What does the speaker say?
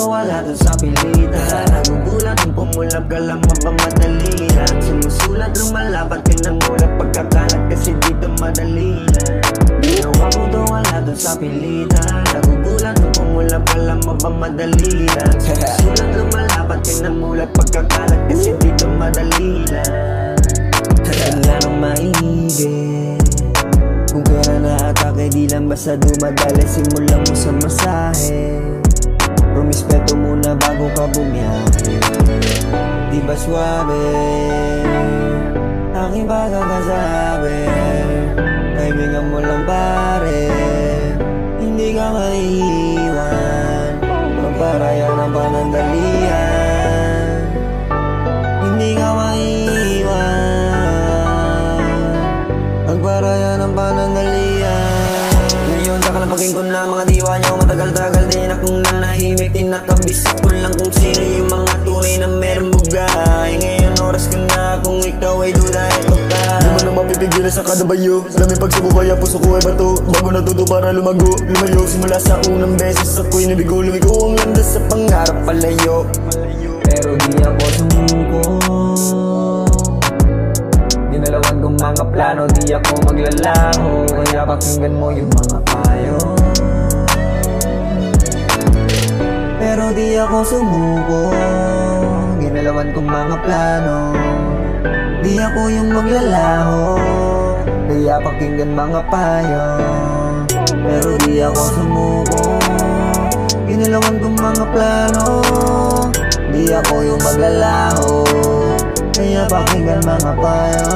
to wala to sa pilitan. Nagugulat kung pumulap ka lang mapamadali lang. Sumusulat lumalapat pinamulat pagkakalat kasi dito madali lang. Ginawa ko to wala to sa pilitan. Nagugulat kung pumulap ka lang mapamadali lang. Sumusulat lumalapat pinamulat pagkakalat kasi dito madali lang. Wala nang maibig kung pera na atake, di lang basta dumadali. Simulan mo sa masahe, rumispeto muna bago ka bumiyahe. Di ba swabe aking pagkakasabi? Kaibigan mo lang pare, hindi ka maiiwan. Pagparaya ng panandalian, hindi ka maiiwan. Pagparaya ng panandalian. Ngayon kakalapagin ko na mga diwa nyo. Matagal-tagal din akong nanahimik. Tinakabisip ko lang kung sino yung mga tunay na meron bugay. Ngayon oras ko na kung ikaw ay duda, eto ka. Di mo na mapipigilan sa kada bayo. Daming pagsubok kaya puso ko ay bato. Bago natuto para lumago, lumayo. Simula sa unang beses ako'y nabigo. Lumiko ang landas sa pangarap palayo. Pero di ako sumuko. Ginalawan kong mga plano, di ako maglalaho. Kaya pakinggan mo yung mga payo. Pero di ako sumuko. Ginalawan kong mga plano, di ako yung maglalaho. Kaya pakinggan mga payo. Pero di ako sumuko. Ginalawan kong mga plano, di ako yung maglalaho. Kaya pakinggan mga payo.